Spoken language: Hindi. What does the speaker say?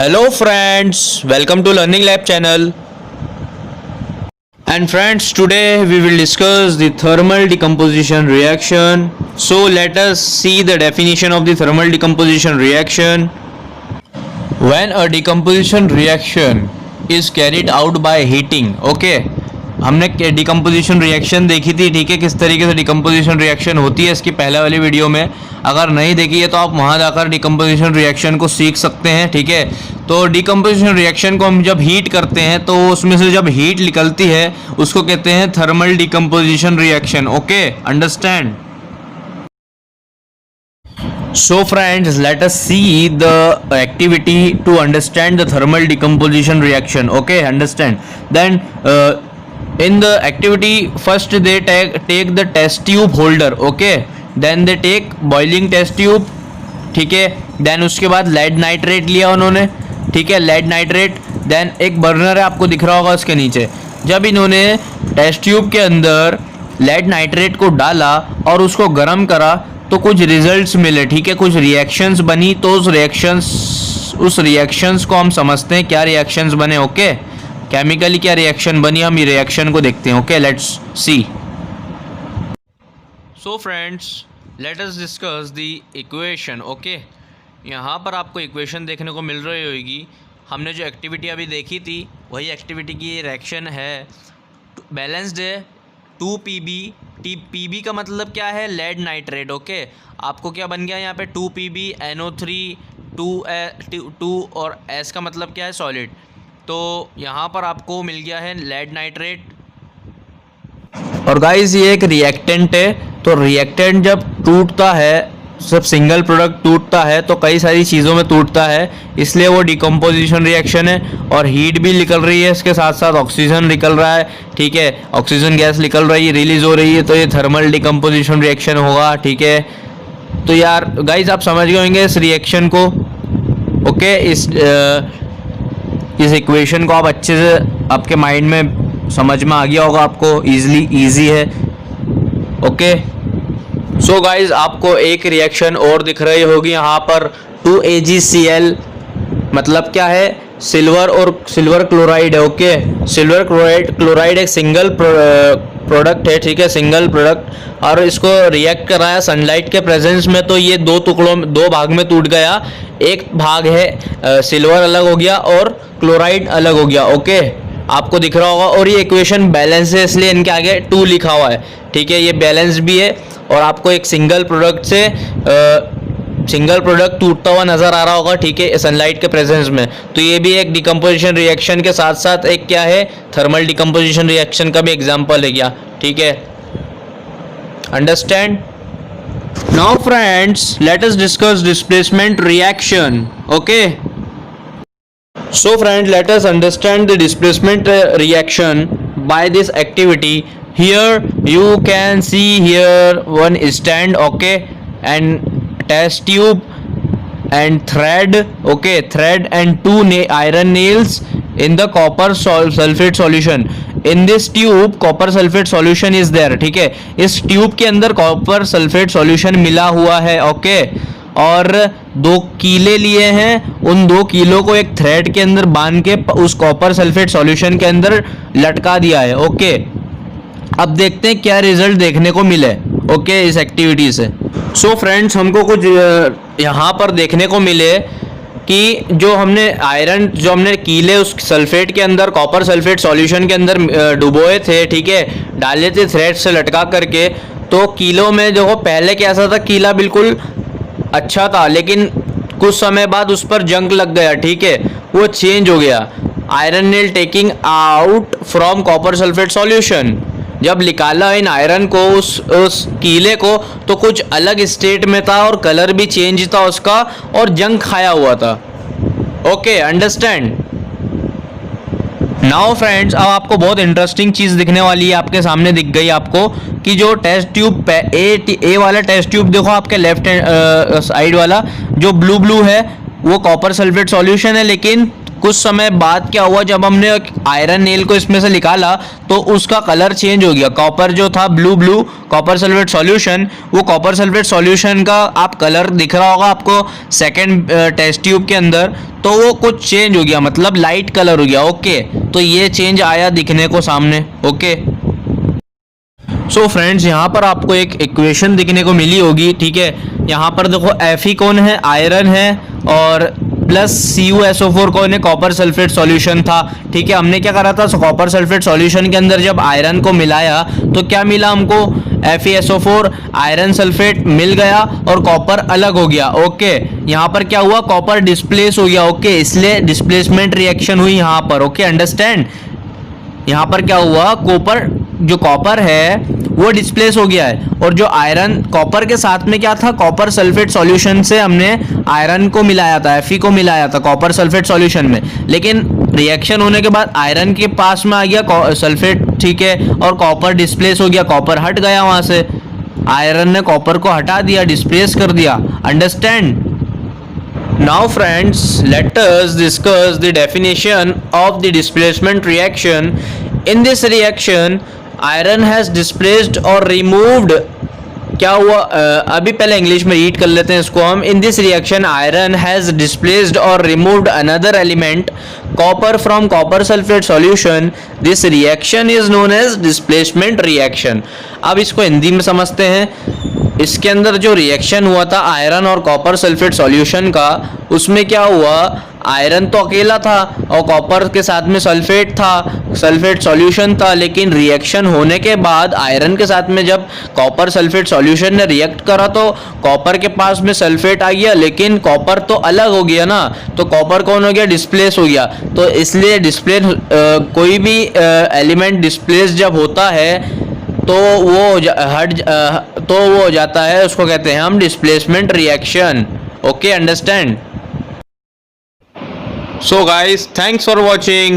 Hello friends, welcome to Learning Lab channel. And friends, today we will discuss the thermal decomposition reaction. So let us see the definition of the thermal decomposition reaction. When a decomposition reaction is carried out by heating, okay, हमने डिकम्पोजिशन रिएक्शन देखी थी, ठीक है, किस तरीके से डिकम्पोजिशन रिएक्शन होती है इसकी पहले वाली वीडियो में। अगर नहीं देखी है तो आप वहाँ जाकर डिकम्पोजिशन रिएक्शन को सीख सकते हैं, ठीक है। तो डिकम्पोजिशन रिएक्शन को हम जब हीट करते हैं तो उसमें से जब हीट निकलती है उसको कहते हैं thermal decomposition reaction, okay, understand. So friends, let us see the activity to understand the thermal decomposition reaction, okay, understand. Then in the activity, first they take the test tube holder, okay, then they take boiling test tube, ठीक है, then उसके बाद लेड नाइट्रेट लिया उन्होंने, ठीक है, लेड नाइट्रेट, देन एक बर्नर है आपको दिख रहा होगा उसके नीचे। जब इन्होंने टेस्ट ट्यूब के अंदर लेड नाइट्रेट को डाला और उसको गर्म करा तो कुछ रिजल्ट्स मिले, ठीक है, कुछ रिएक्शंस बनी। तो उस रिएक्शंस को हम समझते हैं क्या रिएक्शंस बने, ओके, केमिकली क्या रिएक्शन बनी, हम ये रिएक्शन को देखते हैं, okay, let's see. So friends, let us discuss the equation, okay. यहाँ पर आपको इक्वेशन देखने को मिल रही होगी। हमने जो एक्टिविटी अभी देखी थी वही एक्टिविटी की ये रिएक्शन है। बैलेंस्ड है 2Pb, Pb का मतलब क्या है, लेड नाइट्रेट, ओके। आपको क्या बन गया यहाँ पे 2Pb NO3 2 और S का मतलब क्या है, सॉलिड। तो यहाँ पर आपको मिल गया है लेड नाइट्रेट। और गाइस ये एक रिएक्टेंट है, तो रिएक्टेंट जब टूटता है, सब सिंगल प्रोडक्ट टूटता है तो कई सारी चीज़ों में टूटता है, इसलिए वो डिकम्पोजिशन रिएक्शन है। और हीट भी निकल रही है, इसके साथ साथ ऑक्सीजन निकल रहा है, ठीक है, ऑक्सीजन गैस निकल रही है, रिलीज हो रही है, तो ये थर्मल डिकम्पोजिशन रिएक्शन होगा, ठीक है। तो यार गाइस आप समझ गए होंगे इस रिएक्शन को, ओके। इस इक्वेशन को आप अच्छे से आपके माइंड में समझ में आ गया होगा, आपको ईजी है, ओके। सो गाइज आपको एक रिएक्शन और दिख रही होगी यहाँ पर 2AgCl, मतलब क्या है, सिल्वर और सिल्वर क्लोराइड है, ओके। सिल्वर क्लोराइड एक सिंगल प्रोडक्ट है, ठीक है, सिंगल प्रोडक्ट। और इसको रिएक्ट कराया सनलाइट के प्रेजेंस में तो ये दो भाग में टूट गया। एक भाग है सिल्वर अलग हो गया और क्लोराइड अलग हो गया, ओके, आपको दिख रहा होगा। और ये इक्वेशन बैलेंस है इसलिए इनके आगे 2 लिखा हुआ है, ठीक है, ये बैलेंस भी है। और आपको एक सिंगल प्रोडक्ट से सिंगल प्रोडक्ट टूटता हुआ नज़र आ रहा होगा, ठीक है, सनलाइट के प्रेजेंस में। तो ये भी एक डिकम्पोजिशन रिएक्शन के साथ साथ एक क्या है, थर्मल डिकम्पोजिशन रिएक्शन का भी एग्जाम्पल है क्या, ठीक है, understand. Now friends, let us discuss displacement reaction, okay. So friends, let us understand the displacement reaction by this activity. Here you can see here one stand, okay, and test tube and thread, okay, thread and 2 iron nails in the copper sulfate solution. In this tube copper sulfate solution is there, ठीक है, इस ट्यूब के अंदर कॉपर सल्फेट सॉल्यूशन मिला हुआ है, ओके। और 2 कीले लिए हैं, उन 2 कीलों को एक थ्रेड के अंदर बांध के उस कॉपर सल्फेट सॉल्यूशन के अंदर लटका दिया है, ओके। अब देखते हैं क्या रिजल्ट देखने को मिले, ओके, इस एक्टिविटी से। सो फ्रेंड्स, हमको कुछ यहाँ पर देखने को मिले कि जो हमने कीले उस सल्फेट के अंदर कॉपर सल्फेट सॉल्यूशन के अंदर डुबोए थे, ठीक है, डाले थे थ्रेड से लटका करके। तो कीलों में देखो पहले कैसा था, कीला बिल्कुल अच्छा था, लेकिन कुछ समय बाद उस पर जंग लग गया, ठीक है, वो चेंज हो गया। Iron nail taking out from copper sulphate solution, जब निकाला इन आयरन को उस कीले को तो कुछ अलग स्टेट में था और कलर भी चेंज था उसका और जंग खाया हुआ था, ओके, अंडरस्टैंड। नाउ फ्रेंड्स, अब आपको बहुत इंटरेस्टिंग चीज़ दिखने वाली है, आपके सामने दिख गई आपको कि जो टेस्ट ट्यूब ए वाला टेस्ट ट्यूब देखो, आपके लेफ्ट साइड वाला जो ब्लू है वो कॉपर सल्फेट सॉल्यूशन है, लेकिन कुछ समय बाद क्या हुआ, जब हमने आयरन नेल को इसमें से निकाला तो उसका कलर चेंज हो गया। कॉपर जो था ब्लू कॉपर सल्फेट सॉल्यूशन, वो कॉपर सल्फेट सॉल्यूशन का आप कलर दिख रहा होगा आपको सेकेंड टेस्ट ट्यूब के अंदर, तो वो कुछ चेंज हो गया, मतलब लाइट कलर हो गया। ओके, तो ये चेंज आया दिखने को सामने। ओके, सो फ्रेंड्स यहाँ पर आपको एक इक्वेशन दिखने को मिली होगी, ठीक है। यहाँ पर देखो Fe कौन है, आयरन है, और प्लस CuSO4 कौन है, कॉपर सल्फेट सॉल्यूशन था, ठीक है। हमने क्या करा था, कॉपर सल्फेट सॉल्यूशन के अंदर जब आयरन को मिलाया तो क्या मिला हमको, FeSO4 आयरन सल्फेट मिल गया और कॉपर अलग हो गया। ओके, यहाँ पर क्या हुआ, कॉपर डिस्प्लेस हो गया। ओके, इसलिए डिस्प्लेसमेंट रिएक्शन हुई यहाँ पर। Okay, understand. यहाँ पर क्या हुआ, जो कॉपर है वो डिस्प्लेस हो गया है, और जो आयरन कॉपर के साथ में क्या था, कॉपर सल्फेट सॉल्यूशन से हमने आयरन को मिलाया था, Fe को मिलाया था कॉपर सल्फेट सॉल्यूशन में, लेकिन रिएक्शन होने के बाद आयरन के पास में आ गया सल्फेट, ठीक है, और कॉपर डिस्प्लेस हो गया, कॉपर हट गया वहां से, आयरन ने कॉपर को हटा दिया, डिस्प्लेस कर दिया। Understand. Now friends, let us discuss the definition of the displacement reaction. In this reaction, iron has displaced or removed, क्या हुआ, अभी पहले इंग्लिश में रीड कर लेते हैं इसको हम। In this reaction iron has displaced और removed another element copper from copper sulphate solution. This reaction is known as displacement reaction. अब इसको हिंदी में समझते हैं। इसके अंदर जो रिएक्शन हुआ था आयरन और कॉपर सल्फेट सॉल्यूशन का, उसमें क्या हुआ, आयरन तो अकेला था और कॉपर के साथ में सल्फेट था, सल्फेट सॉल्यूशन था, लेकिन रिएक्शन होने के बाद आयरन के साथ में जब कॉपर सल्फेट सॉल्यूशन ने रिएक्ट करा तो कॉपर के पास में सल्फेट आ गया, लेकिन कॉपर तो अलग हो गया ना, तो कॉपर कौन हो गया, डिस्प्लेस हो गया। तो इसलिए डिस्प्लेस कोई भी एलिमेंट डिस्प्लेस जब होता है तो वो हो जाता है, उसको कहते हैं हम displacement reaction. Okay, understand. So guys, thanks for watching.